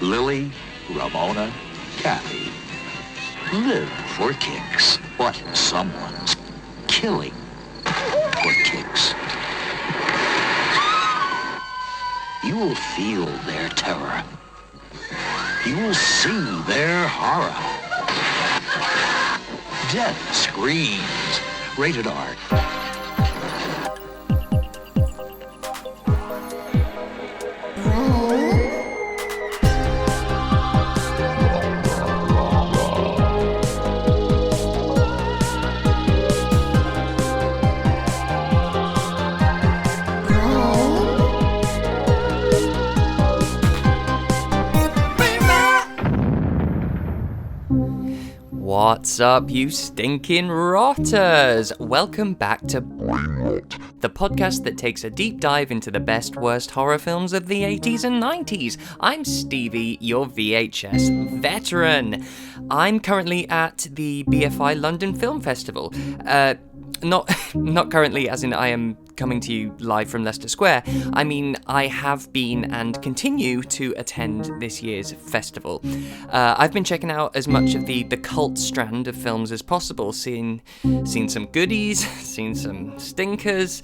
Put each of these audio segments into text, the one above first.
Lily, Ramona, Kathy. Live for kicks. But someone's killing for kicks. You will feel their terror. You will see their horror. Death screams. Rated R. What's up, you stinking rotters? Welcome back to the podcast that takes a deep dive into the best worst horror films of the 80s and 90s. I'm Stevie, your VHS veteran. I'm currently at the BFI London Film Festival. Not currently, as in I am coming to you live from Leicester Square. I mean, I have been and continue to attend this year's festival. I've been checking out as much of the cult strand of films as possible, seen some goodies, seen some stinkers.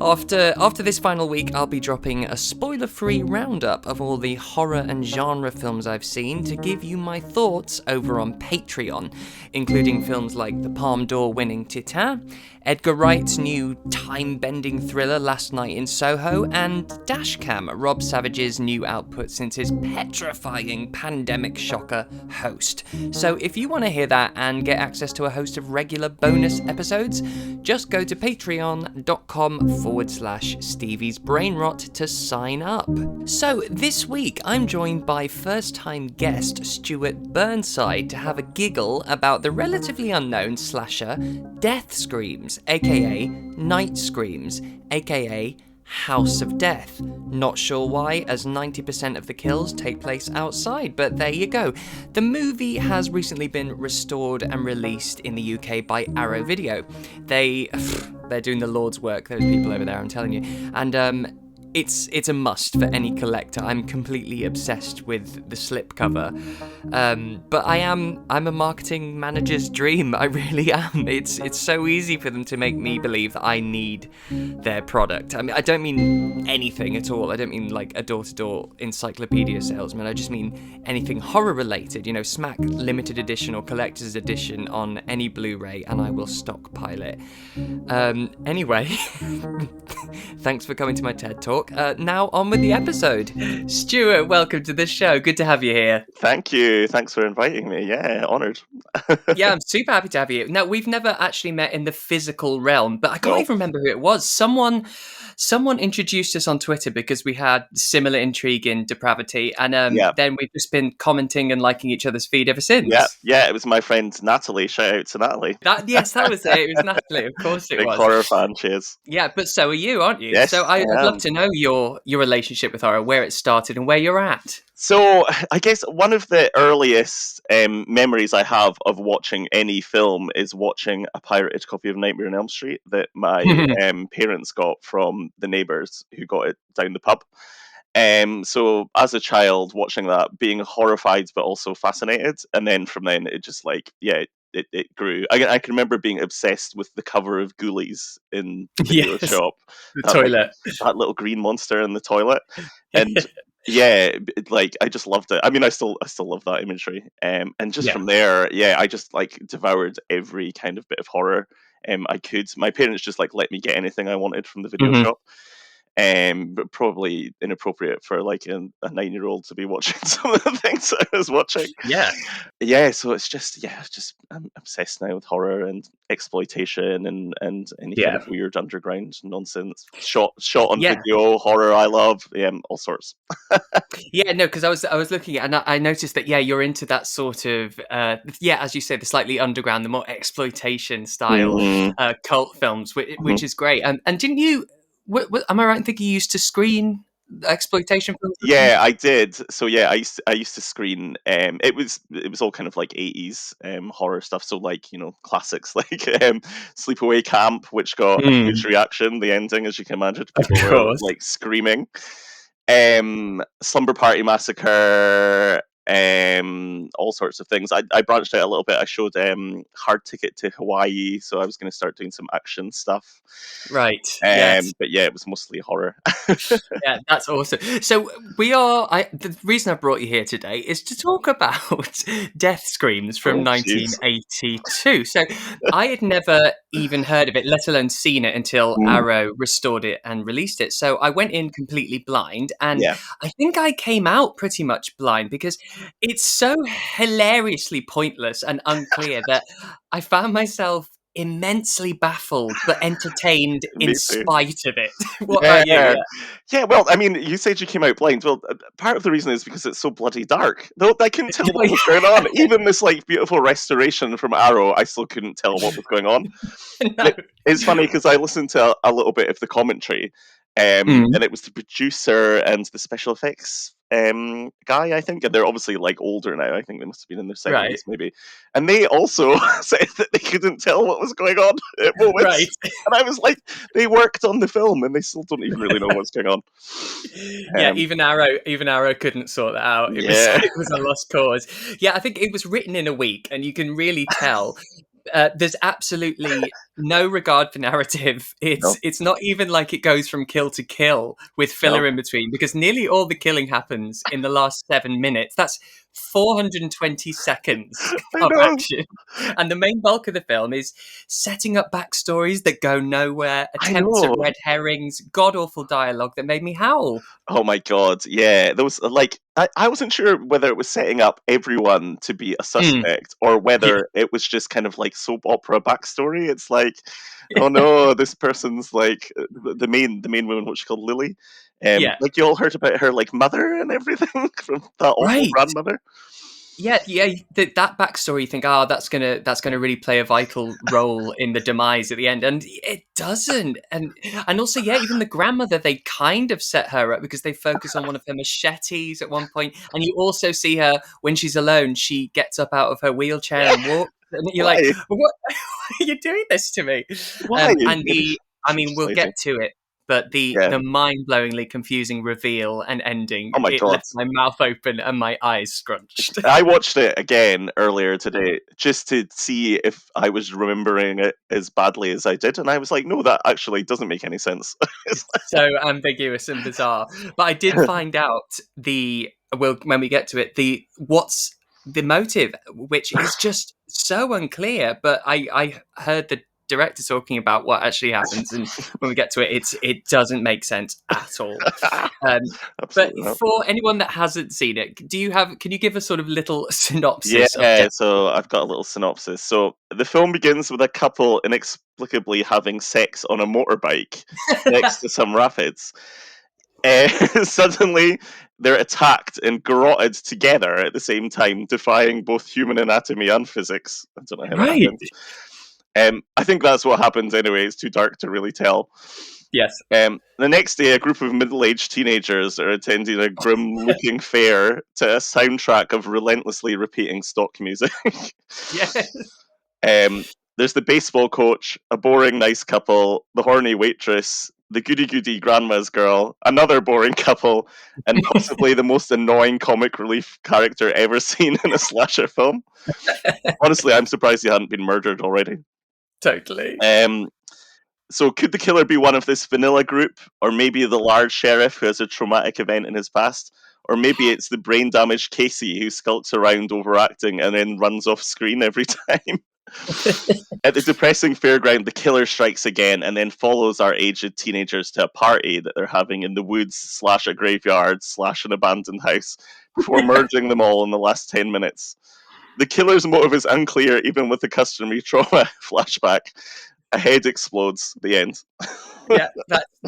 After this final week, I'll be dropping a spoiler-free roundup of all the horror and genre films I've seen to give you my thoughts over on Patreon, including films like the Palme d'Or winning Titan, Edgar Wright's new time-bending thriller Last Night in Soho, and Dashcam, Rob Savage's new output since his petrifying pandemic shocker Host. So if you want to hear that and get access to a host of regular bonus episodes, just go to patreon.com/Stevie's Brainrot to sign up. So this week I'm joined by first-time guest Stuart Burnside to have a giggle about the relatively unknown slasher Death Screams, aka Night Screams, aka House of Death. Not sure why, as 90% of the kills take place outside, but there you go. The movie has recently been restored and released in the UK by Arrow Video. They're doing the Lord's work, those people over there, I'm telling you. And it's a must for any collector. I'm completely obsessed with the slipcover. But I'm a marketing manager's dream. I really am. It's so easy for them to make me believe that I need their product. I mean, I don't mean anything at all. I don't mean like a door-to-door encyclopedia salesman. I just mean anything horror related. You know, smack limited edition or collector's edition on any Blu-ray and I will stockpile it. Anyway, thanks for coming to my TED Talk. Now on with the episode. Stuart, welcome to the show. Good to have you here. Thank you. Thanks for inviting me. Yeah, honoured. Yeah, I'm super happy to have you. Now, we've never actually met in the physical realm, but I can't even remember who it was. Someone introduced us on Twitter because we had similar intrigue in depravity, and then we've just been commenting and liking each other's feed ever since. Yeah, it was my friend Natalie. Shout out to Natalie. That was it. It was Natalie, of course it Big was. Big horror fan, she is. Yeah, but so are you, aren't you? Yes, so I'd love to know your relationship with horror, where it started and where you're at. So I guess one of the earliest memories I have of watching any film is watching a pirated copy of Nightmare on Elm Street that my parents got from the neighbours who got it down the pub. So as a child watching that, being horrified but also fascinated, and then from then it just it grew. I can remember being obsessed with the cover of Ghoulies in the video shop. The toilet. That little green monster in the toilet. And I just loved it. I mean, I still love that imagery. And just from there, I just devoured every kind of bit of horror I could. My parents just let me get anything I wanted from the video shop. But probably inappropriate for a 9-year-old to be watching some of the things I was watching. So it's just I'm obsessed now with horror and exploitation and any kind of weird underground nonsense. Shot on video horror I love. All sorts. Because I was looking at it and I noticed that you're into that sort of as you say, the slightly underground, the more exploitation style cult films, which is great. And didn't you? Am I right in thinking you used to screen exploitation films? Yeah, I did. So I used to screen. It was all kind of 80s horror stuff. So classics like Sleepaway Camp, which got a huge reaction. The ending, as you can imagine, people were screaming. Slumber Party Massacre, all sorts of things. I branched out a little bit. I showed Hard Ticket to Hawaii, so I was going to start doing some action stuff. Right. Yes. But yeah, it was mostly horror. Yeah, that's awesome. So the reason I brought you here today is to talk about Death Screams from Oh, jeez. 1982. So I had never even heard of it, let alone seen it, until Arrow restored it and released it. So I went in completely blind, and Yeah. I think I came out pretty much blind because it's so hilariously pointless and unclear that I found myself immensely baffled but entertained in Me too. spite of it. What about you? Yeah. Yeah, well, I mean, you said you came out blind. Well, part of the reason is because it's so bloody dark. Though I couldn't tell what was going on. Even this like beautiful restoration from Arrow, I still couldn't tell what was going on. No. It's funny because I listened to a little bit of the commentary, and it was the producer and the special effects guy, I think, and they're obviously like older now. I think they must have been in their 70s, Right. maybe. And they also said that they couldn't tell what was going on at moments. Right. And I was like, they worked on the film and they still don't even really know what's going on. Yeah, even Arrow couldn't sort that out. It was a lost cause. Yeah, I think it was written in a week, and you can really tell. There's absolutely no regard for narrative. It's not even like it goes from kill to kill with filler in between, because nearly all the killing happens in the last 7 minutes. That's 420 seconds of action. And the main bulk of the film is setting up backstories that go nowhere, attempts at red herrings, god-awful dialogue that made me howl. Oh my god, yeah. Those like I wasn't sure whether it was setting up everyone to be a suspect or whether it was just kind of like soap opera backstory. It's like, oh no, this person's like the main woman, what she called Lily. Like you all heard about her like mother and everything from that awful grandmother. Yeah, that backstory. You think, that's gonna really play a vital role in the demise at the end, and it doesn't. And also, even the grandmother, they kind of set her up because they focus on one of her machetes at one point, and you also see her when she's alone. She gets up out of her wheelchair and walks, and you're like, "What? Why are you doing this to me?" Why? We'll get to it. But the mind-blowingly confusing reveal and ending, it left my mouth open and my eyes scrunched. I watched it again earlier today just to see if I was remembering it as badly as I did, and I was like, no, that actually doesn't make any sense. It's so ambiguous and bizarre. But I did find out when we get to it, what's the motive, which is just so unclear. But I heard the director talking about what actually happens, and when we get to it, it doesn't make sense at all. But for anyone that hasn't seen it, can you give a sort of little synopsis? Yeah, so I've got a little synopsis. So the film begins with a couple inexplicably having sex on a motorbike next to some rapids. Suddenly, they're attacked and garroted together at the same time, defying both human anatomy and physics. I don't know how that happens. I think that's what happens anyway. It's too dark to really tell. Yes. The next day, a group of middle-aged teenagers are attending a grim-looking fair to a soundtrack of relentlessly repeating stock music. Yes. There's the baseball coach, a boring nice couple, the horny waitress, the goody-goody grandma's girl, another boring couple, and possibly the most annoying comic relief character ever seen in a slasher film. Honestly, I'm surprised he hadn't been murdered already. Totally. So could the killer be one of this vanilla group, or maybe the large sheriff who has a traumatic event in his past, or maybe it's the brain-damaged Casey who skulks around overacting and then runs off screen every time? At the depressing fairground, the killer strikes again and then follows our aged teenagers to a party that they're having in the woods / a graveyard / an abandoned house before murdering them all in the last 10 minutes. The killer's motive is unclear, even with the customary trauma flashback. A head explodes. The end. Yeah,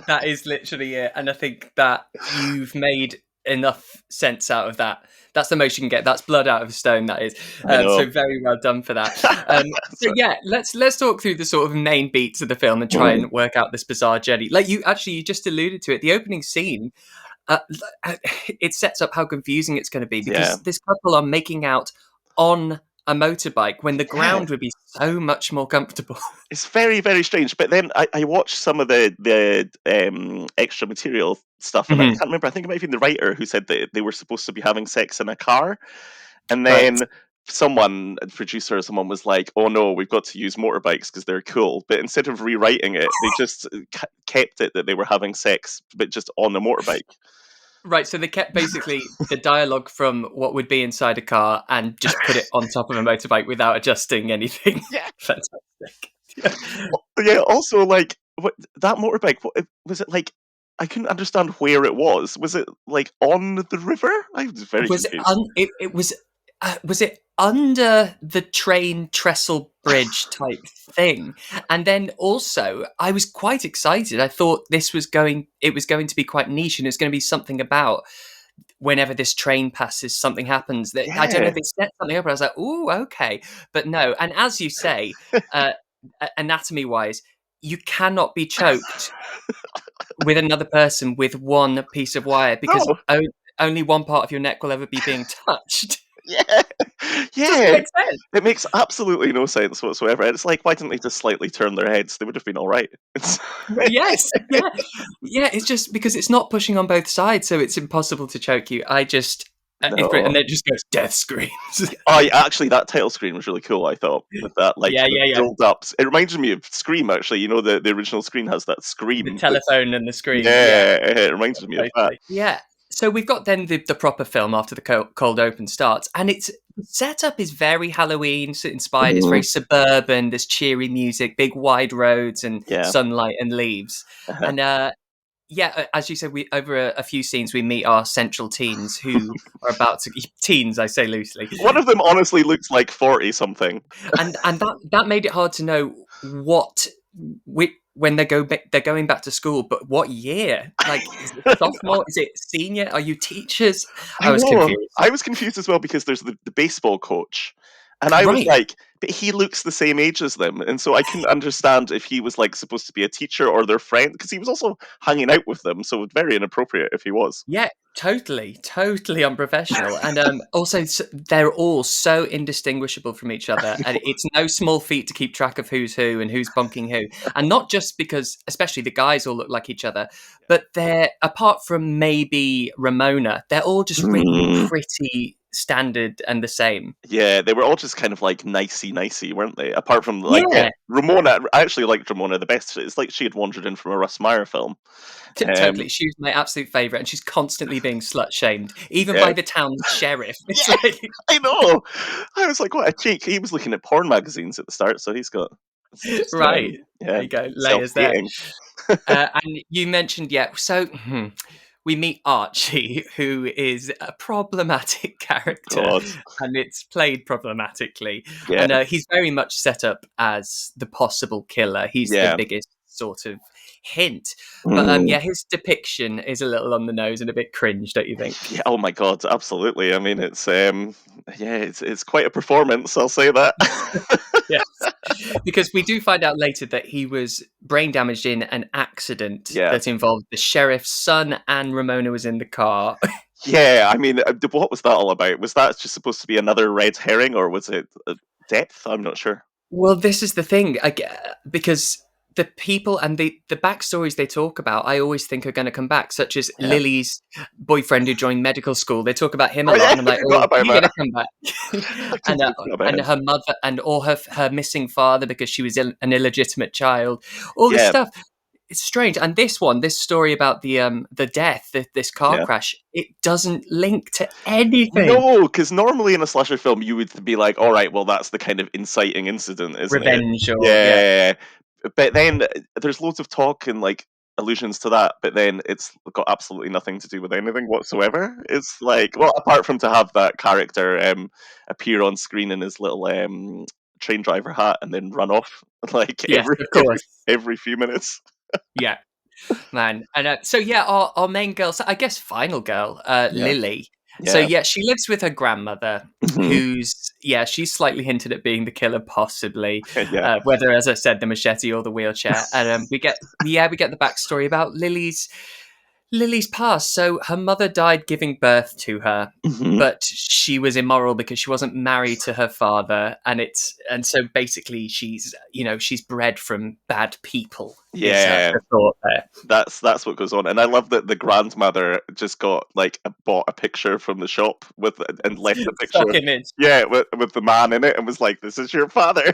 that is literally it. And I think that you've made enough sense out of that. That's the most you can get. That's blood out of a stone, that is. So very well done for that. So yeah, let's talk through the sort of main beats of the film and try and work out this bizarre journey. Like you just alluded to it. The opening scene, it sets up how confusing it's going to be because this couple are making out on a motorbike when the ground would be so much more comfortable. It's very, very strange. But then I watched some of the extra material stuff, and I Mhm. can't remember. I think it might have been the writer who said that they were supposed to be having sex in a car, and Right. then someone, a producer or someone, was like, "Oh no, we've got to use motorbikes because they're cool." But instead of rewriting it, they just kept it that they were having sex, but just on a motorbike. Right, so they kept basically the dialogue from what would be inside a car and just put it on top of a motorbike without adjusting anything. Yeah. Fantastic. Yeah. Yeah. Also, like that motorbike, was it like? I couldn't understand where it was. Was it like on the river? I was very Was it confused. was it under the train trestle bridge type thing? And then also, I was quite excited. I thought it was going to be quite niche, and it's going to be something about whenever this train passes, something happens. That I don't know, Yeah. they set something up, and I was like, "Ooh, okay," but no. And as you say, anatomy wise, you cannot be choked with another person with one piece of wire because No. only one part of your neck will ever be being touched. Yeah. Doesn't Yeah. make sense. It makes absolutely no sense whatsoever. It's like, why didn't they just slightly turn their heads? They would have been all right. Yes, yeah, yeah. It's just because it's not pushing on both sides, so it's impossible to choke you. I just No. and then it just goes death screams. I actually, that title screen was really cool. I thought with that like Yeah, kind of yeah, yeah. build up. It reminded me of Scream. Actually, the original Scream has that The scream. telephone and the scream. Yeah, Yeah, it reminds me of that. totally. Yeah. So we've got then the proper film after the cold open starts, and it's the setup is very Halloween inspired. It's very Mhm. suburban. There's cheery music, big wide roads, and Yeah. sunlight and leaves. Uh-huh. And yeah, as you said, we over a few scenes we meet our central teens who are about to teens. I say loosely, One of them honestly looks like 40 something. and that made it hard to know what when they're going back to school, but what year? Like, is it sophomore? Is it senior? Are you teachers? I I was know. confused. I was confused as well because there's the baseball coach, and I was Right. like, but he looks the same age as them, and so I couldn't understand if he was like supposed to be a teacher or their friend because he was also hanging out with them, so very inappropriate if he was. Yeah, totally unprofessional, and also they're all so indistinguishable from each other, and it's no small feat to keep track of who's who and who's bunking who, and not just because, especially the guys all look like each other, but they're apart from maybe Ramona, they're all just really Mm. pretty standard and the same. Yeah, they were all just kind of like nicey, weren't they? Apart from like Yeah, Ramona, I actually liked Ramona the best. It's like she had wandered in from a Russ Meyer film. totally. Um, She's my absolute favorite, and she's constantly being slut shamed, even yeah, by the town sheriff. It's yeah, like, I know. I was like, what a cheek. He was looking at porn magazines at the start, so he's got it's just right, there yeah, you go, layers there. self-hating. And you mentioned, yeah, so we meet Archie, who is a problematic character, God, and it's played problematically. yeah, And he's very much set up as the possible killer. He's the yeah. biggest sort of hint. But Mm. yeah, his depiction is a little on the nose and a bit cringe, don't you think? Yeah, oh my God, absolutely. I mean, yeah, it's quite a performance. I'll say that. Yes. Because we do find out later that he was brain damaged in an accident Yeah, that involved the sheriff's son and Ramona was in the car. yeah. I mean, what was that all about? Was that just supposed to be another red herring, or was it depth? I'm not sure. Well, this is the thing, because the people and the backstories they talk about, I always think are going to come back, such as Yeah. Lily's boyfriend who joined medical school. They talk about him a Oh lot, yeah, and I'm I like, forgot oh, about you're going that. to come back. I and completely forgot about and him. her mother and or her missing father because she was an illegitimate child. All this Yeah, stuff. It's strange. And this story about the death, this car yeah. crash, it doesn't link to anything. No, because normally in a slasher film, you would be like, "All right, well, that's the kind of inciting incident, isn't it?" Revenge or yeah. Yeah, but then there's loads of talk and like allusions to that, but then it's got absolutely nothing to do with anything whatsoever. It's like, well, apart from to have that character appear on screen in his little train driver hat and then run off like Yes, of course. every few minutes. Yeah. Man, and so yeah, our main girl, so I guess final girl, Yeah, Lily. So yeah, yeah, she lives with her grandmother, mhm, who's she's slightly hinted at being the killer, possibly. yeah, Whether, as I said, the machete or the wheelchair. And we get the backstory about Lily's Lily's past. So her mother died giving birth to her, Mhm. but she was immoral because she wasn't married to her father, and so basically she's bred from bad people. Is Yeah, the thought there? that's what goes on, and I love that the grandmother just got like bought a picture from the shop with and left the picture. Stock image. Yeah, with the man in it, and was like, "This is your father."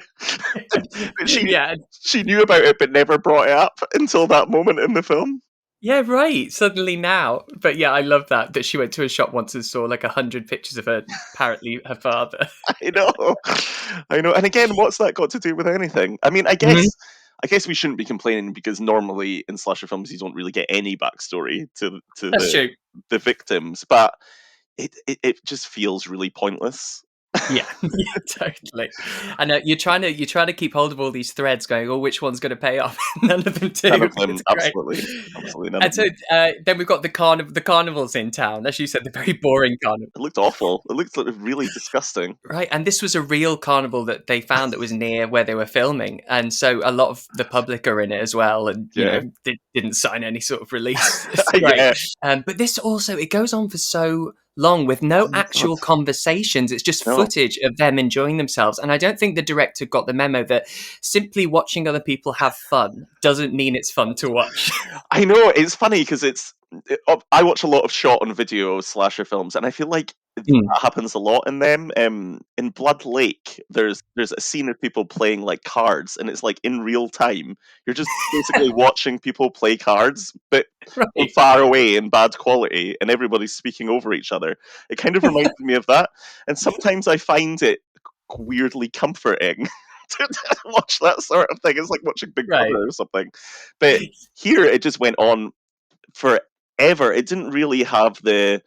But Yeah, she knew about it, but never brought it up until that moment in the film. yeah, right. Suddenly now, but yeah, I love that she went to a shop once and saw like 100 pictures of her, apparently her father. I know, I know. And again, what's that got to do with anything? I mean, Mhm. I guess we shouldn't be complaining because normally in slasher films you don't really get any backstory to That's true. the victims, but it just feels really pointless. Yeah, yeah, totally. And you're trying to keep hold of all these threads, going, "Oh, which one's going to pay off?" None of them None do. of them, It's great. absolutely none of And so them. then we've got the carnivals in town, as you said, the very boring carnival, It looked awful. It looked like really disgusting. right? And this was a real carnival that they found that was near where they were filming, and so a lot of the public are in it as well, and Yeah, didn't sign any sort of release. It's great. yeah. But this also it goes on for so long with Oh no my god, actual conversations. It's just no. footage of them enjoying themselves. And I don't think the director got the memo that simply watching other people have fun doesn't mean it's fun to watch. I know it's funny because I watch a lot of shot on video slasher films, and I feel like Mm, that happens a lot in them. In Blood Lake, there's a scene of people playing like cards, and it's like in real time. You're just basically watching people play cards, but from right. far away in bad quality, and everybody's speaking over each other. It kind of reminded me of that, and sometimes I find it weirdly comforting. To watch that sort of thing. It's like watching Big Right. Brother or something. But here it just went on forever. It didn't really have the.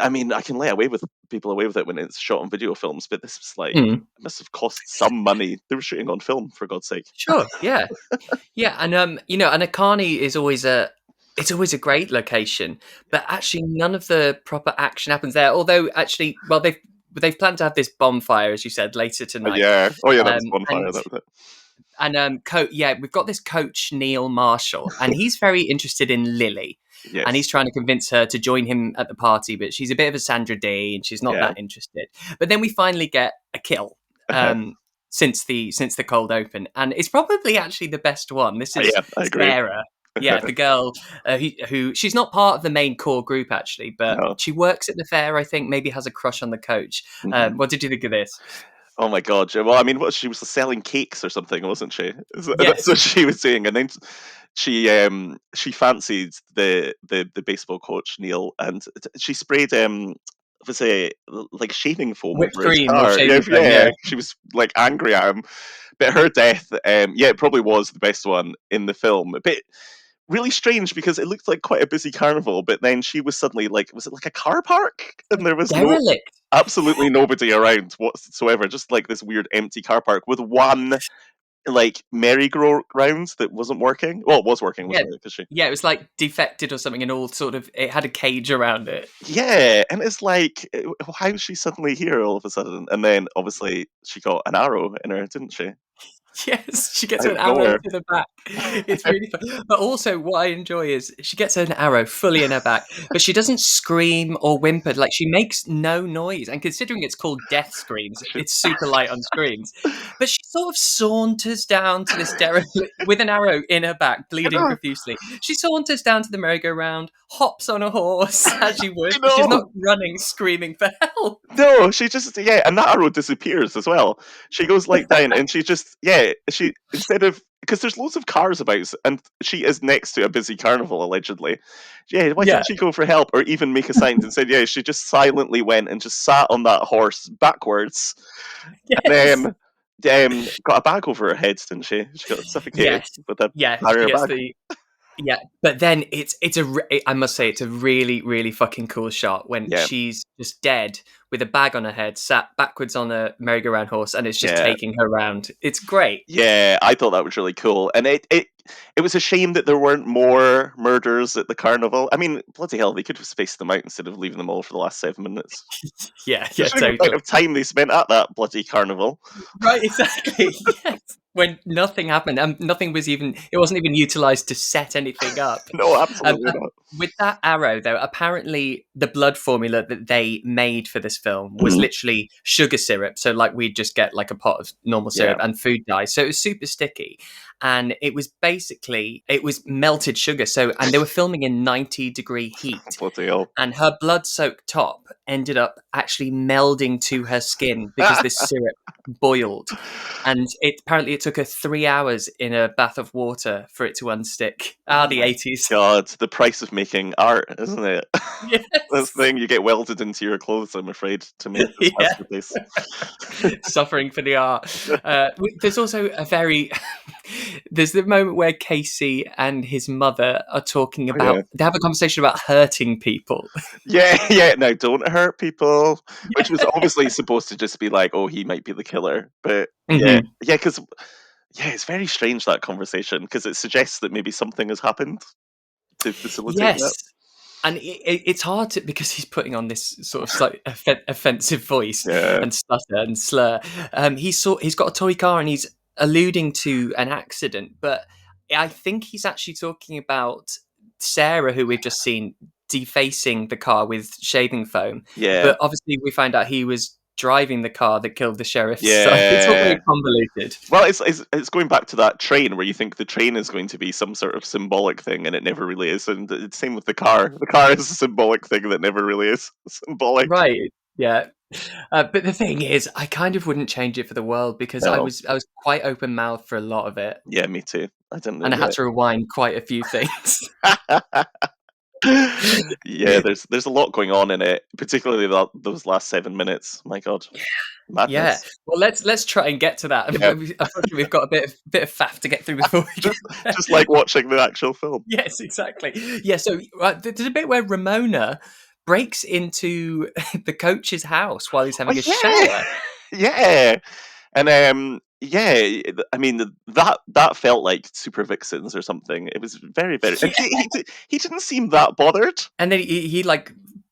I mean, I can let away with people away with it when it's shot on video films, but this was like Mm, it must have cost some money. They were shooting on film, for God's sake. sure. Yeah. Yeah. And and a carny is always a it's always a great location, but actually none of the proper action happens there. Although actually, well, they've planned to have this bonfire, as you said, later tonight. Yeah. Oh yeah, that was And bonfire. That was it. we've got this coach Neil Marshall, and he's very interested in Lily, and he's Yes. trying to convince her to join him at the party, but she's a bit of a Sandra Dee, and she's not Yeah. that interested. But then we finally get a kill. Uh-huh. Since the cold open, and it's probably actually the best one. This is Yeah, I agree. Sarah, yeah, the girl who she's not part of the main core group actually, but No. she works at the fair. I think maybe has a crush on the coach. Mhm. What did you think of this? Oh my god! Yeah, well, I mean, what she was selling cakes or something, wasn't she? That's Yes, what she was doing, and then she fancied the baseball coach Neil, and she sprayed was it like shaving foam whipped over his cream or car? Yeah, shaving foam. yeah. Yeah, She was like angry at him, but her death, yeah, it probably was the best one in the film. But really strange because it looked like quite a busy carnival, but then she was suddenly like, was it like a car park? And there was derelict. absolutely nobody around whatsoever, just like this weird empty car park with one like merry-go-round that wasn't working. Well, it was working, Yeah, wasn't it? 'Cause yeah, it was like defected or something, and all sort of it had a cage around it. yeah, and it's like, how is she suddenly here all of a sudden? And then obviously she got an arrow in her, didn't she? Yes, she gets Out an of arrow nowhere. to the back. It's really fun. But also, what I enjoy is she gets an arrow fully in her back, but she doesn't scream or whimper. Like, she makes no noise. And considering it's called death screams, She- it's super light on screams. But she sort of saunters down to this derelict with an arrow in her back, I bleeding know, profusely. She saunters down to the merry-go-round, hops on a horse as she would, I but she's not know. running, screaming for help. No, she just yeah, and that arrow disappears as well. She goes like down, and she just yeah, she instead of because there's loads of cars about, and she is next to a busy carnival allegedly. Yeah, why Yeah. didn't she go for help or even make a sign and said yeah? She just silently went and just sat on that horse backwards, Yes. and then got a bag over her head, didn't she? She got suffocated Yes. with a Yeah. She carrier gets bag. the Yeah, but then I must say it's a really really fucking cool shot when Yeah, she's just dead with a bag on her head, sat backwards on a merry-go-round horse, and it's just yeah. taking her round. It's great. Yeah, I thought that was really cool, and it was a shame that there weren't more murders at the carnival. I mean, bloody hell, they could have spaced them out instead of leaving them all for the last 7 minutes. Yeah, yeah, Considering the amount totally. of time they spent at that bloody carnival. Right, exactly. Yes. when nothing happened, and nothing was even, it wasn't even utilized to set anything up. No, Um, absolutely uh, not. with that arrow, though, apparently the blood formula that they made for this film was Mhm. literally sugar syrup. So, like, we'd just get like a pot of normal Yeah. syrup and food dye. So it was super sticky, and it was basically it was melted sugar. So, and they were filming in 90-degree heat, Bloody hell. and her blood-soaked top ended up actually melding to her skin because this syrup boiled. And apparently it took her 3 hours in a bath of water for it to unstick. Oh The my 80s. God, the price of making art, isn't it? That's the Yes. thing, you get welded into your clothes, I'm afraid, to make this Yeah. masterpiece. Suffering for the art. There's also a very there's the moment where Casey and his mother are talking Oh, yeah. about, they have a conversation about hurting people. Yeah, yeah. Now, don't hurt people, which was Yeah. obviously supposed to just be like, oh, he might be the killer. But yeah, Mhm. yeah, because yeah, it's very strange that conversation because it suggests that maybe something has happened to facilitate Yes. that. And it's hard to, because he's putting on this sort of slight offensive voice Yeah, and stutter and slur. He's got a toy car and he's alluding to an accident, but I think he's actually talking about Sarah, who we've just seen defacing the car with shaving foam. yeah, But obviously, we find out he was driving the car that killed the sheriff's son. It's all yeah. very convoluted. Well, it's going back to that train where you think the train is going to be some sort of symbolic thing, and it never really is. And it's same with the car. The car is a symbolic thing that never really is symbolic. Right. Yeah. But the thing is, I kind of wouldn't change it for the world because I No, was I was quite open mouthed for a lot of it, yeah, me too. I didn't and I had really. to rewind quite a few things. Yeah, there's a lot going on in it, particularly those last 7 minutes. My God, Yeah. madness. Well, let's try and get to that. Yeah, Unfortunately, we've got a bit of faff to get through before we get just there. just like watching the actual film. Yes, exactly. Yeah. So there's a bit where Ramona breaks into the coach's house while he's Oh having a yeah, shower. yeah, and yeah. I mean that felt like Super Vixens or something. It was very very, and he didn't seem that bothered. And then he like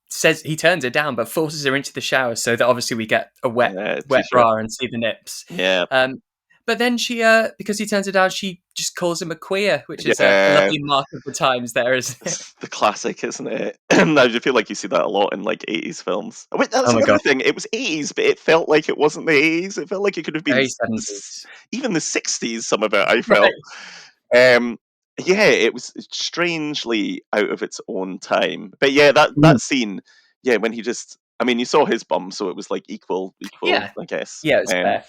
says he turns her down, but forces her into the shower so that obviously we get a Yeah, wet t-shirt. bra and see the nips. Yeah, Um, but then she, because he turns her down, she just calls him a queer, which is a yeah. lovely mark of the times there, isn't it? It's the classic, isn't it? I just feel like you see that a lot in like 80s films. Wait, that's Oh my another god, thing. It was 80s, but it felt like it wasn't the 80s. It felt like it could have been very 70s. even the 60s. Some of it I Right. felt. Um, yeah, it was strangely out of its own time. But yeah, Mm. that scene, yeah, when he just, I mean, you saw his bum, so it was like equal, Yeah, I guess. yeah, it's fair,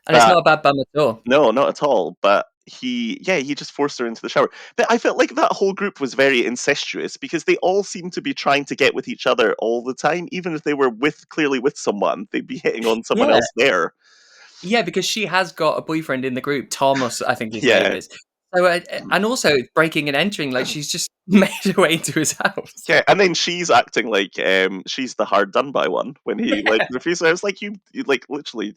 and it's That not a bad bum at all. no, not at all. But he just forced her into the shower. But I felt like that whole group was very incestuous because they all seemed to be trying to get with each other all the time, even if they were clearly with someone, they'd be hitting on someone Yeah, else there. yeah, because she has got a boyfriend in the group, Thomas, I think his name Yeah, is. So, and also breaking and entering, like she's just made her way into his house. yeah. And then she's acting like she's the hard done by one when he like refuses. I was like, you like literally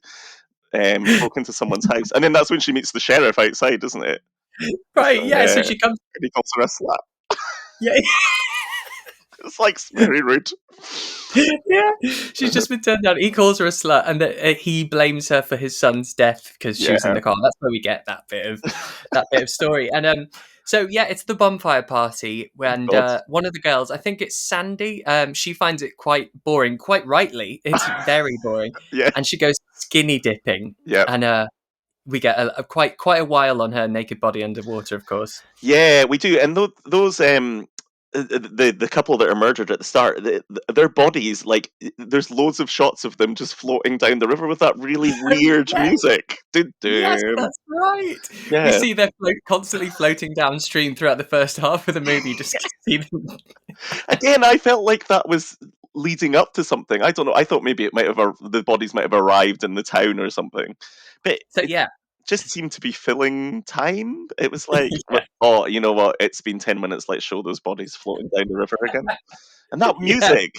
broke into someone's house, and then that's when she meets the sheriff outside, isn't it? Right, So, yeah. yeah, So she comes. and he calls her a slut. Yeah, It's like very rude. yeah. She's just been turned down. He calls her a slut, and he blames her for his son's death because she was in Yeah. the car. That's where we get that bit of story. And so yeah, it's the bonfire party, and God. one of the girls, I think it's Sandy. She finds it quite boring, quite rightly. It's very boring, Yeah. and she goes skinny dipping, Yeah. and we get a quite a while on her naked body underwater, of course. Yeah, we do. And those the couple that are murdered at the start, their bodies, like there's loads of shots of them just floating down the river with that really weird Yes, music. yes, Dun-dun. that's right. We Yeah. see them constantly floating downstream throughout the first half of the movie. Just see them. Again, I felt like that was leading up to something. I don't know. I thought maybe it might have the bodies might have arrived in the town or something. But So it yeah, just seemed to be filling time. It was like, yeah, oh, you know what? It's been 10 minutes. Let's show those bodies floating down the river again. And that yeah. music,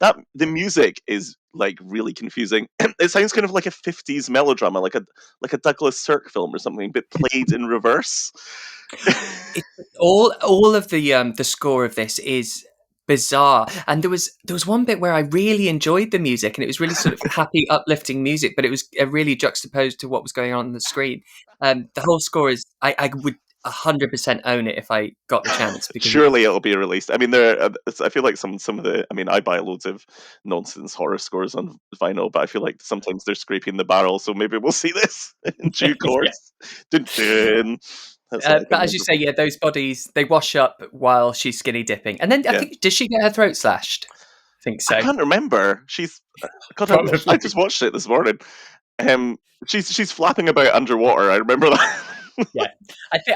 the music is like really confusing. It sounds kind of like a 50s melodrama, like a Douglas Sirk film or something, but played in reverse. It, all of the score of this is bizarre. And there was one bit where I really enjoyed the music, and it was really sort of happy, uplifting music, but it was really juxtaposed to what was going on the screen. The whole score is I would 100% own it if I got the chance, because Surely it'll be released. I mean, I feel like some of the. I mean, I buy loads of nonsense horror scores on vinyl, but I feel like sometimes they're scraping the barrel. So maybe we'll see this in due yeah. course. Dun, dun. That's what I But can as you say, remember. yeah, those bodies, they wash up while she's skinny dipping, and then I Yeah, think, does she get her throat slashed? I think I so. can't remember. She's God. I Probably. just watched it this morning. She's flapping about underwater. I remember that. Yeah,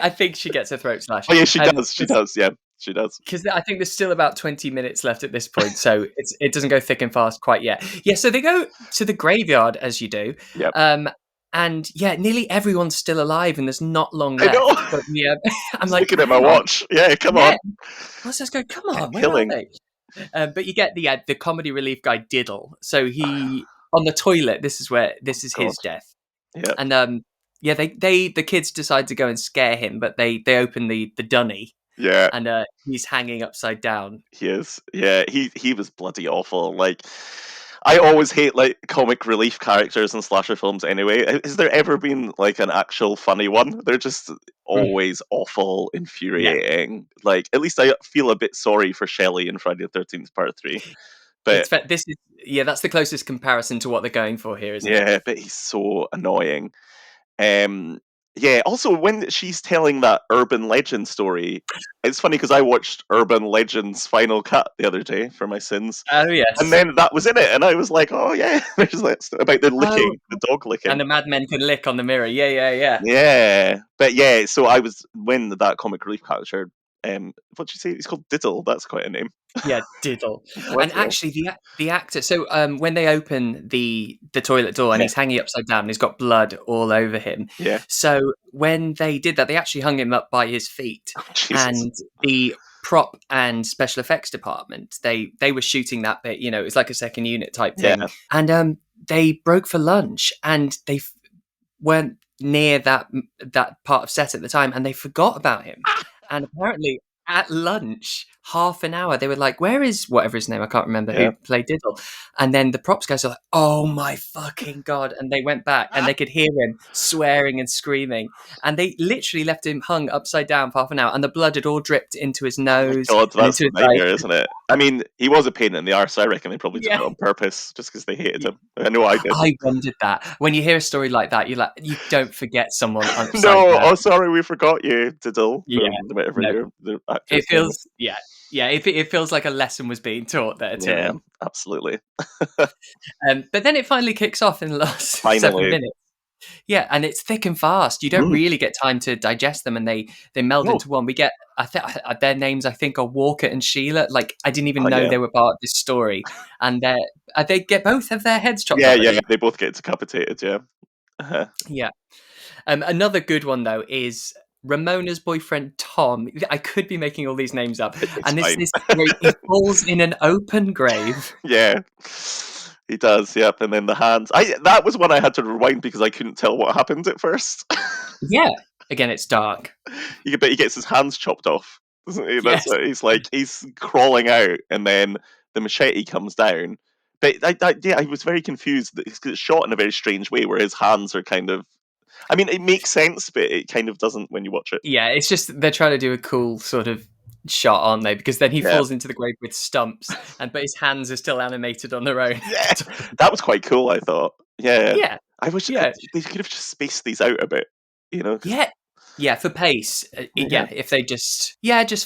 I think she gets her throat Oh slashed. yeah, she does. She does. Yeah, she does. Because I think there's still about 20 minutes left at this point, so it doesn't go thick and fast quite yet. Yeah, so they go to the graveyard, as you do, Yep. um, and yeah, nearly everyone's still alive, and there's not long I know. left. But we, I'm Just like, looking at my hang on, watch. Yeah, come yeah. on. I was just going, come on, where are Killing. they? But you get the comedy relief guy Diddle. So he on the toilet. This is God. his death, Yep. and yeah, the kids decide to go and scare him, but they open the dunny, Yeah. and he's hanging upside down. He is. Yeah, he was bloody awful. Like, I always hate like comic relief characters in slasher films. Anyway, has there ever been like an actual funny one? They're just Mm, always awful, yeah, infuriating. Like, at least I feel a bit sorry for Shelley in Friday the 13th Part 3. But this is yeah, that's the closest comparison to what they're going for here, isn't it? yeah, but he's so annoying. Um, yeah. Also, when she's telling that urban legend story, it's funny because I watched Urban Legends Final Cut the other day for my sins, Oh and yes. then that was in it, and I was like, "Oh yeah," there's that about the Oh, licking, the dog and licking. the madmen can lick on the mirror. Yeah, yeah, yeah. Yeah, but yeah. So I was when that comic relief character. What did you say? He's called Diddle. That's quite a name. Yeah, diddle. And Bloody hell. actually, the actor. So when they open the toilet door and Yeah, he's hanging upside down, and he's got blood all over him. yeah. So when they did that, they actually hung him up by his feet, Oh, Jesus. and the prop and special effects department, they were shooting that bit. It was like a second unit type thing, Yeah. and they broke for lunch, and they weren't near that part of set at the time, and they forgot about him. And apparently, at lunch, half an hour, they were like, "Where is whatever his name? I can't remember Yeah. who played Diddle." And then the props guys are like, "Oh my fucking god!" And they went back, and they could hear him swearing and screaming. And they literally left him hung upside down for half an hour, and the blood had all dripped into his Oh my nose God, and that's into a his nightmare, eyes. isn't it? I mean, he was a pain in the arse. I reckon they probably did Yeah. it on purpose, just because they hated him. I know I did. I wondered that. When you hear a story like that, you don't forget someone upside No, down. oh sorry, we forgot you, Diddle, Yeah. whatever No. your It actor's name is. feels, yeah, yeah. It feels like a lesson was being taught there to Yeah, him. absolutely. But then it finally kicks off in the last 7 Finally. minutes. Yeah, and it's thick and fast. You don't Mm. really get time to digest them, and they meld No. into one. We get their names. I think are Walker and Sheila. Like I didn't even Oh know yeah. they were part of this story, and they get both of their heads chopped Yeah, off. I yeah, think. they both get decapitated, yeah. Uh-huh. Yeah. Another good one though is Ramona's boyfriend Tom. I could be making all these names up, It's and this fine. this where he falls in an open grave. Yeah. He does, yep, and then the hands. That was one I had to rewind because I couldn't tell what happened at first. Yeah. Again, it's dark. But he gets his hands chopped off, doesn't he? That's Yes. what he's like. He's crawling out, and then the machete comes down. But I was very confused because it's shot in a very strange way, where his hands are kind of. I mean, it makes sense, but it kind of doesn't when you watch it. Yeah, it's just they're trying to do a cool sort of shot, aren't they? Because then he Yeah, falls into the grave with stumps, but his hands are still animated on their own. yeah, that was quite cool. I thought. Yeah, Yeah, I wish yeah, they could have just spaced these out a bit, because yeah, yeah. For pace, yeah, yeah. If they just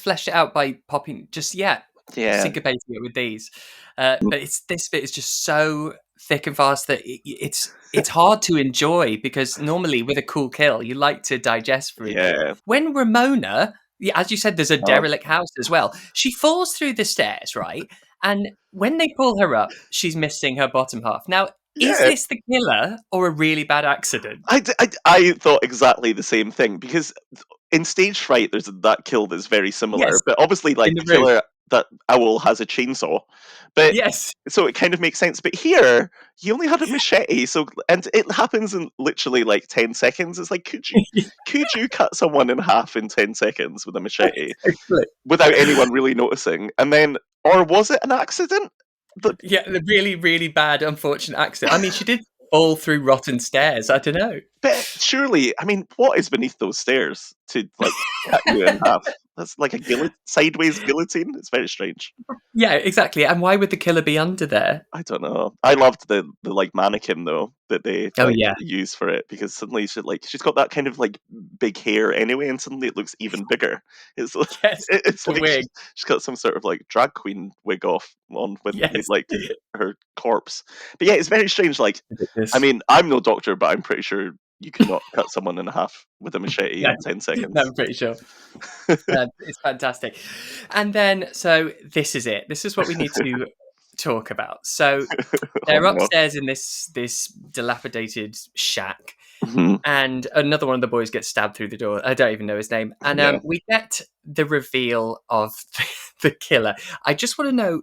fleshed it out by popping, yeah, syncopating it with these. But this bit is just so thick and fast that it's hard to enjoy, because normally with a cool kill you like to digest for a bit. yeah. When Ramona, yeah, as you said, there's a Oh, derelict house as well. She falls through the stairs, right? And when they pull her up, she's missing her bottom half. Now, is yeah. this the killer or a really bad accident? I thought exactly the same thing because in Stage Fright, there's that kill that's very similar, Yes, but obviously, in like the the room. killer that owl has a chainsaw, but Yes. so it kind of makes sense. But here, he only had a machete, and it happens in literally like 10 seconds. It's like, could you cut someone in half in 10 seconds with a machete Totally. without anyone really noticing? And then Or was it an accident? Yeah, the really, really bad, unfortunate accident. I mean, she did fall through rotten stairs. I don't know. But surely, I mean, what is beneath those stairs to like cut you in half? That's like a sideways guillotine. It's very strange. Yeah, exactly. And why would the killer be under there? I don't know. I loved the like mannequin though that they Oh like yeah, use for it, because suddenly she's got that kind of like big hair anyway, and suddenly it looks even bigger. It's yes, it's the like wig. she's got some sort of like drag queen wig off on when they Yes, like her corpse. But yeah, it's very strange. Like, I ridiculous. mean, I'm no doctor, but I'm pretty sure you could not cut someone in half with a machete Yeah, in 10 no, seconds. I'm pretty sure. It's fantastic. And then, so this is it. This is what we need to talk about. So Oh they're no. upstairs in this dilapidated shack, Mhm. and another one of the boys gets stabbed through the door. I don't even know his name. And Yeah. we get the reveal of the killer. I just want to know,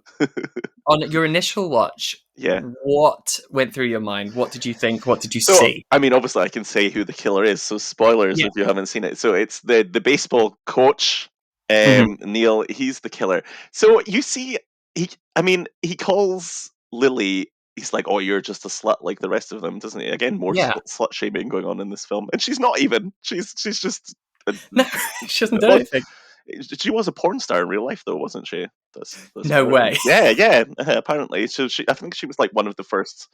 on your initial watch, Yeah. what went through your mind? What did you think? What did you So, see? I mean, obviously, I can say who the killer is. So, spoilers Yeah. if you haven't seen it. So, it's the baseball coach, Mhm. Neil. He's the killer. So, you see, he calls Lily. He's like, "Oh, you're just a slut like the rest of them," doesn't he? Again, more Yeah. slut shaming going on in this film, and she's not even. She's just. A, No, she hasn't done well, anything. she was a porn star in real life, though, wasn't she? That's No way. yeah, yeah. Apparently, so I think she was like one of the first.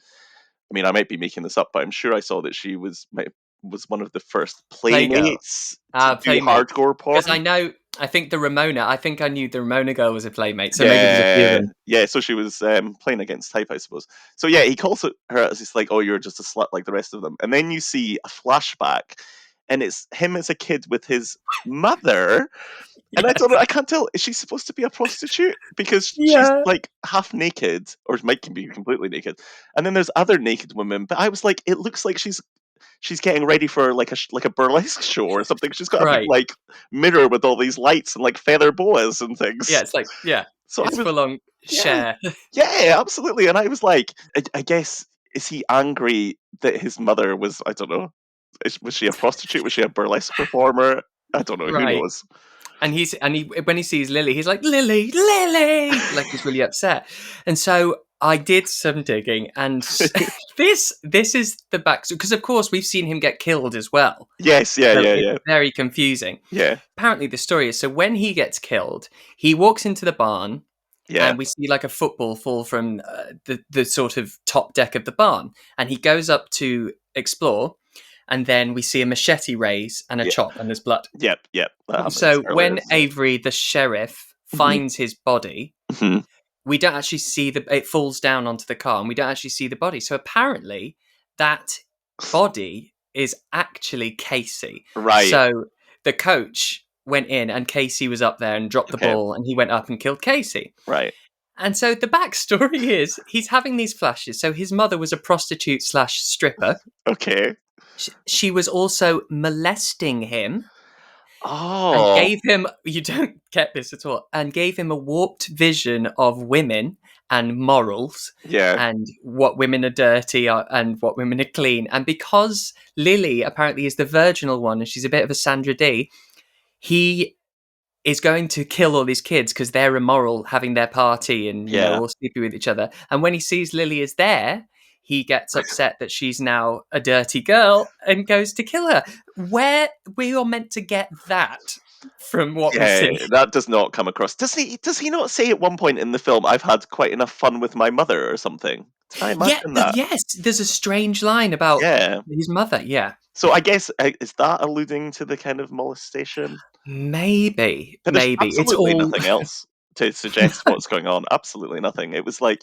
I mean, I might be making this up, but I'm sure I saw that she was one of the first Playgirl. playmates to do Playmate. hardcore porn. Because I think the Ramona, I think I knew the Ramona girl was a Playmate, so maybe there's a few of Yeah, them. yeah. So she was playing against type, I suppose. So yeah, he calls her as he's like, "Oh, you're just a slut like the rest of them," and then you see a flashback, and it's him as a kid with his mother. And I don't know, Yes. I can't tell. Is she supposed to be a prostitute? Because she's Yeah. like half naked, or might can be completely naked. And then there's other naked women. But I was like, it looks like she's getting ready for like like a burlesque show or something. She's got a big Right. like mirror with all these lights and like feather boas and Yeah, things. it's like, yeah, So I it's was, full on yeah, share. yeah, absolutely. And I was like, I guess, is he angry that his mother was? I don't know. Was she a prostitute? Was she a burlesque performer? I don't know. Who Right. knows? And he when he sees Lily, he's like, Lily, Lily, like he's really upset. And so I did some digging, and this is the backstory, because of course we've seen him get killed as well. Yes, yeah, So yeah, it's yeah, very confusing. yeah, Apparently, the story is, so when he gets killed, he walks into the barn, yeah. and we see like a football fall from the sort of top deck of the barn, and he goes up to explore, and then we see a machete raise and a Yeah. chop, and there's blood. Yep. That happens So earlier. when Avery, the sheriff, Mhm, finds his body, mhm. we don't actually see it falls down onto the car, and we don't actually see the body. So apparently, that body is actually Casey. Right. So the coach went in, and Casey was up there and dropped the Okay. ball, and he went up and killed Casey. Right. And so the backstory is he's having these flashes. So his mother was a prostitute slash stripper. Okay. She was also molesting him, and Oh. gave him, you don't get this at all, and gave him a warped vision of women and morals, Yeah. and what women are dirty and what women are clean. And because Lily apparently is the virginal one, and she's a bit of a Sandra Dee, he is going to kill all these kids because they're immoral, having their party and, Yeah. all sleepy with each other. And when he sees Lily is there, he gets upset that she's now a dirty girl and goes to kill her. Where we are meant to get that from what we Yeah, see. that does not come across. Does he not say at one point in the film, "I've had quite enough fun with my mother" or something? Did I Yeah, imagine that? yes, there's a strange line about Yeah. his mother. Yeah, So I guess, is that alluding to the kind of molestation? maybe, But there's maybe it's absolutely all. nothing else to suggest what's going on. Absolutely nothing. It was like,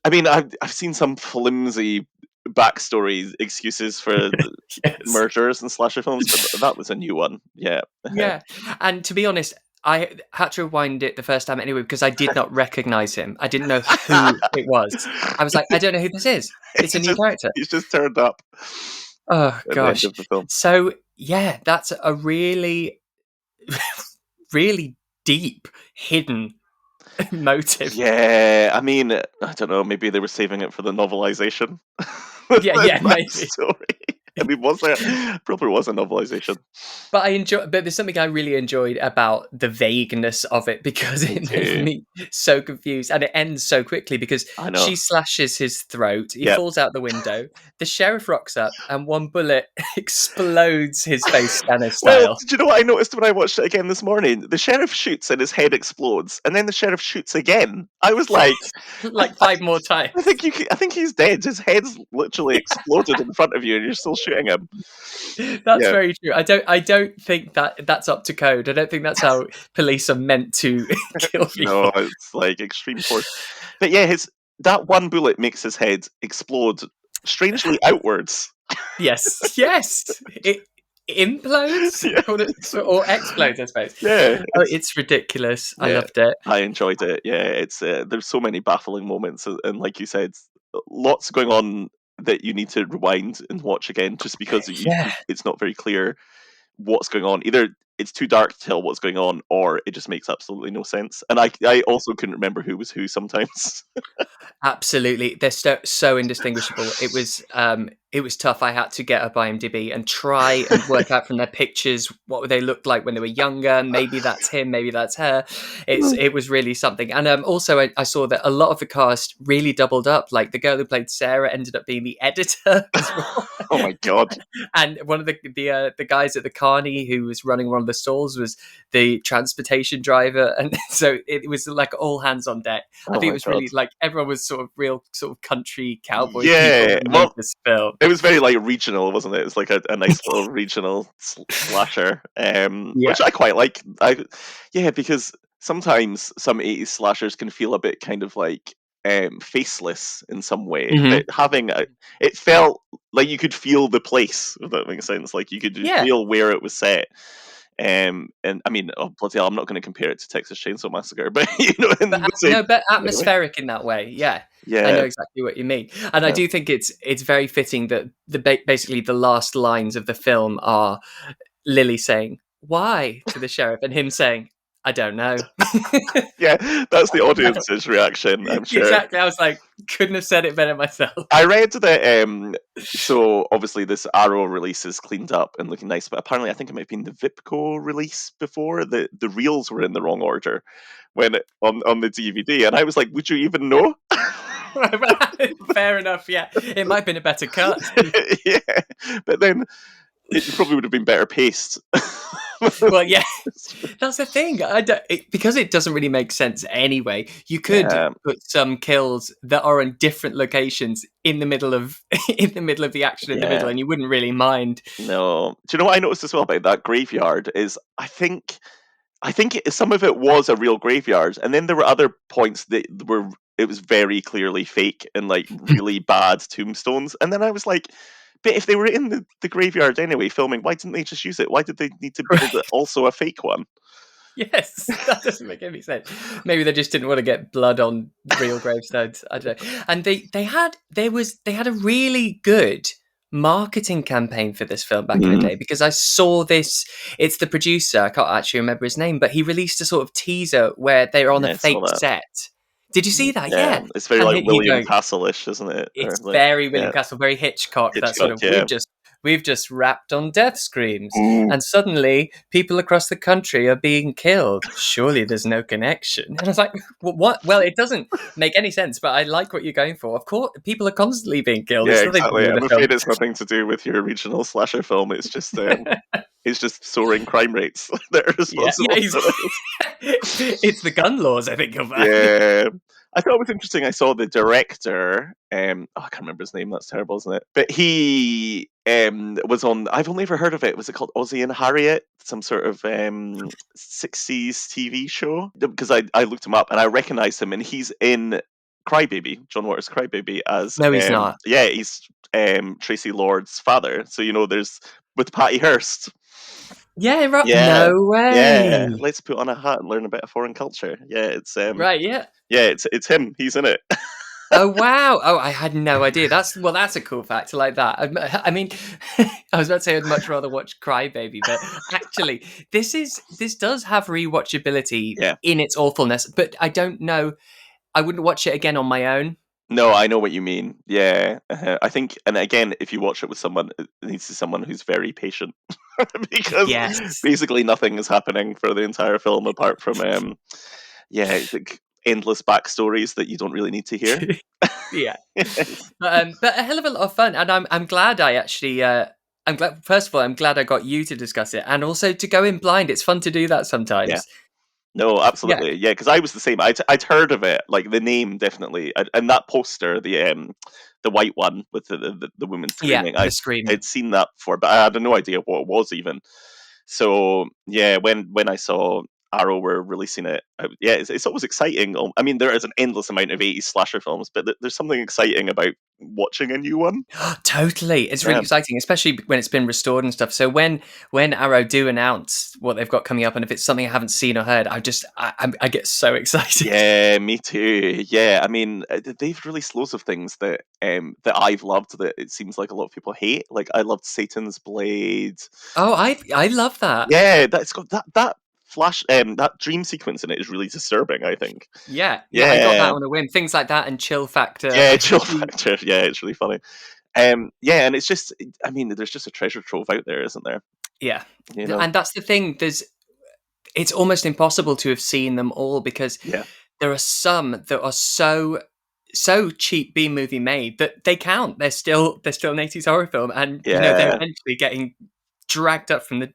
I mean, I've seen some flimsy backstory excuses for Yes. murderers and slasher films, but that was a new one. Yeah. Yeah, and to be honest, I had to rewind it the first time anyway because I did not recognize him. I didn't know who it was. I was like, I don't know who this is. It's a he's new just character. he's just turned up Oh at the end gosh. of the film. So yeah, that's a really, really deep hidden motive. Yeah, I mean, I don't know. Maybe they were saving it for the novelization. Yeah, The yeah, maybe. backstory. I mean, was there? Probably was a novelization. But there's something I really enjoyed about the vagueness of it because Me it made too. me so confused, and it ends so quickly because I know. she slashes his throat, he Yep. falls out the window, the sheriff rocks up, and one bullet explodes his face, scanner Well, style. did you know what I noticed when I watched it again this morning? The sheriff shoots and his head explodes, and then the sheriff shoots again. I was like, Like 5 more times. I think he's dead. His head's literally exploded in front of you, and you're still shooting him. That's Yeah. very true. I don't think that's up to code. I don't think that's how police are meant to kill No, people. it's like extreme force. But yeah, that one bullet makes his head explode strangely outwards. Yes, yes. It implodes Yeah. or explodes, I suppose. Yeah, Oh, it's ridiculous. I yeah, loved it. I enjoyed it. Yeah, it's there's so many baffling moments, and like you said, lots going on that you need to rewind and watch again, just because Yeah. it's not very clear what's going on. Either it's too dark to tell what's going on, or it just makes absolutely no sense. And I also couldn't remember who was who sometimes. Absolutely, they're so indistinguishable. It was tough. I had to get up IMDb and try and work out from their pictures what they looked like when they were younger. Maybe that's him, maybe that's her. It was really something. And also, I saw that a lot of the cast really doubled up. Like the girl who played Sarah ended up being the editor as well. Oh my god! And one of the guys at the carny who was running one of the stalls was the transportation driver, and so it was like all hands on deck. I Oh think it my was god! really like everyone was sort of real sort of country cowboy people Yeah, who made well, this film. it was very like regional, wasn't it? It's like a nice little regional slasher, Yeah. which I quite like. Yeah, because sometimes some 80s slashers can feel a bit kind of like faceless in some way. Hmm. But it felt like you could feel the place, if that makes sense. Like you could Yeah. feel where it was set. And I mean, oh, bloody hell, I'm not going to compare it to Texas Chainsaw Massacre, but in But the same no, but anyway. atmospheric in that way. Yeah. I Yeah, know exactly what you mean. And I yeah. do think it's very fitting that basically the last lines of the film are Lily saying, "Why?" to the sheriff and him saying, "I don't know." Yeah, that's the audience's reaction, I'm sure. Exactly. I was like, couldn't have said it better myself. I read that so obviously this Arrow release is cleaned up and looking nice, but apparently I think it might have been the Vipco release before. The reels were in the wrong order on the DVD, and I was like, would you even know? Fair enough. Yeah, it might have been a better cut. Yeah, but then it probably would have been better paced. Well, yeah, that's the thing. Because it doesn't really make sense anyway. You could Yeah, put some kills that are in different locations in the middle of in the middle of the action in the middle, yeah. and you wouldn't really mind. No. Do you know what I noticed as well about that graveyard is some of it was a real graveyard, and then there were other points that were it was very clearly fake and like really bad tombstones. And then I was like, but if they were in the graveyard anyway filming, why didn't they just use it? Why did they need to build it also a fake one? Yes, that doesn't make any sense. Maybe they just didn't want to get blood on real gravestones. I don't know. And they had a really good marketing campaign for this film back in the Mm. day because I saw this. It's the producer. I can't actually remember his name, but he released a sort of teaser where they're on a Yeah, I saw fake that. set. Did you see that? Yeah, Yeah. it's very And like he William going, Castle-ish, isn't it? Or it's like, very William yeah, Castle, very Hitchcock. That sort Hitchcock. of Yeah. we've just rapped on death screams, Mm. and suddenly people across the country are being killed. Surely there's no connection. And I was like, what? Well, it doesn't make any sense, but I like what you're going for. Of course, people are constantly being killed. Yeah, It's nothing to exactly. do with I'm the film. afraid it's nothing to do with your regional slasher film. It's just soaring crime rates that are Yeah, responsible for this. it's the gun laws. I think you'll find. Yeah. I thought it was interesting. I saw the director. I can't remember his name. That's terrible, isn't it? But he was on. I've only ever heard of it. Was it called Ozzie and Harriet? Some sort of 60s TV show? Because I looked him up and I recognized him, and he's in Crybaby, John Waters' Crybaby, as No, he's not. yeah, he's Tracy Lord's father. So there's with Patty Hearst. Yeah, right. Yeah, No yeah. way. Let's put on a hat and learn a bit of foreign culture. Yeah, Right. Yeah. it's him. He's in it. Oh wow! Oh, I had no idea. That's a cool fact. I like that. I mean, I was about to say I'd much rather watch Crybaby, but actually, this does have rewatchability Yeah. in its awfulness. But I don't know. I wouldn't watch it again on my own. No, I know what you mean. Yeah, I think, and again, if you watch it with someone, it needs to be someone who's very patient, because Yes. basically nothing is happening for the entire film apart from, yeah, like endless backstories that you don't really need to hear. Yeah. But a hell of a lot of fun, and I'm glad I actually. I'm glad. First of all, I'm glad I got you to discuss it, and also to go in blind. It's fun to do that Yeah. sometimes. No, Yeah. absolutely. Yeah, because I was the same. I'd heard of it, like the name definitely, and that poster, the white one with the woman Yeah. screaming. The screaming. I'd seen that before, but I had no idea what it was even. So yeah, when I saw Arrow were releasing it, yeah, it's always exciting. I mean, there is an endless amount of 80s slasher films, but there's something exciting about watching a new one. Totally, it's really Yeah, exciting, especially when it's been restored and stuff. So when Arrow do announce what they've got coming up, and if it's something I haven't seen or heard, I get so excited. yeah, me too. Yeah, I mean, they've released loads of things that I've loved that it seems like a lot of people hate. Like I loved Satan's Blade. Oh, I love that. Yeah, that's got that flash that dream sequence in it is really disturbing, I think. Yeah, I got that Yeah. on a whim. Things like that and Chill Factor. Yeah, I chill really, factor. Yeah, it's really funny. Yeah, and it's just, I mean, there's just a treasure trove out there, isn't there? yeah, You know? and that's the thing. It's almost impossible to have seen them all because Yeah. there are some that are so cheap B movie made that they count. They're still an 80s horror film, and they're Yeah. eventually getting dragged up from the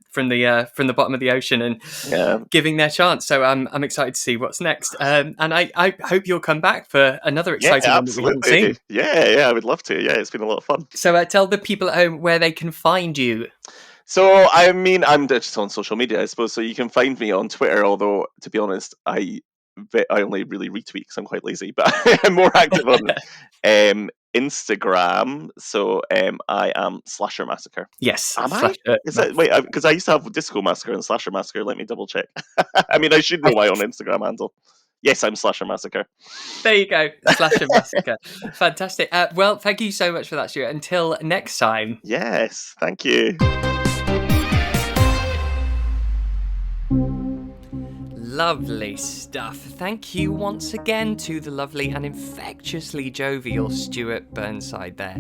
bottom of the ocean and Yeah. giving their chance. So I'm excited to see what's next. And I hope you'll come back for another Yeah, exciting one that we haven't absolutely. seen. Yeah, I would love to. Yeah, it's been a lot of fun. So tell the people at home where they can find you. So, I mean, I'm just on social media, I suppose. So you can find me on Twitter, although, to be honest, I only really retweet because I'm quite lazy, but I'm more active on Instagram. So I am Slasher Massacre. Yes, Am I? slash. Is it? Wait, because I used to have Disco Massacre and Slasher Massacre. Let me double check. I mean, I should know my own Instagram handle. Yes, I'm Slasher Massacre. There you go, Slasher Massacre. Fantastic. Well, thank you so much for that, Stuart. Until next time. Yes, thank you. Lovely stuff. Thank you once again to the lovely and infectiously jovial Stuart Burnside there.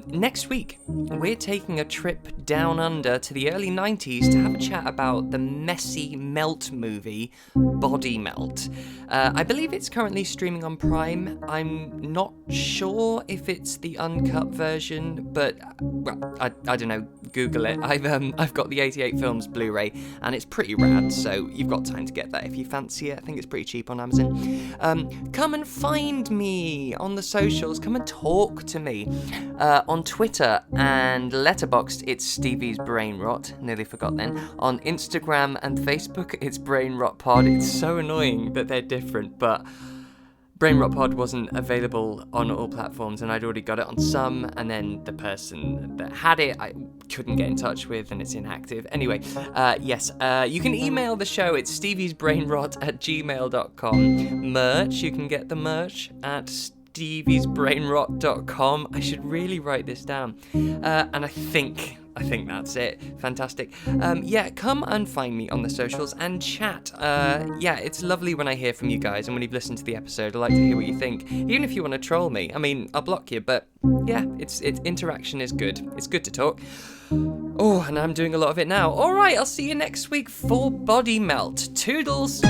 Next week, we're taking a trip down under to the early 90s to have a chat about the messy melt movie, Body Melt. I believe it's currently streaming on Prime. I'm not sure if it's the uncut version, but, well, I don't know. Google it. I've got the 88 Films Blu-ray, and it's pretty rad, so you've got time to get that if you fancy it. I think it's pretty cheap on Amazon. Come and find me on the socials. Come and talk to me. On Twitter and Letterboxd, it's Stevie's Brain Rot. Nearly forgot then. On Instagram and Facebook, it's Brain Rot Pod. It's so annoying that they're different, but Brain Rot Pod wasn't available on all platforms, and I'd already got it on some, and then the person that had it I couldn't get in touch with, and it's inactive. Anyway, yes, you can email the show. It's steviesbrainrot@gmail.com. Merch, you can get the merch at steviesbrainrot.com. I should really write this down. And I think that's it. Fantastic. Yeah, come and find me on the socials and chat. Yeah, it's lovely when I hear from you guys, and when you've listened to the episode, I like to hear what you think. Even if you want to troll me. I mean, I'll block you, but yeah, it's interaction is good. It's good to talk. Oh, and I'm doing a lot of it now. All right, I'll see you next week for Body Melt. Toodles!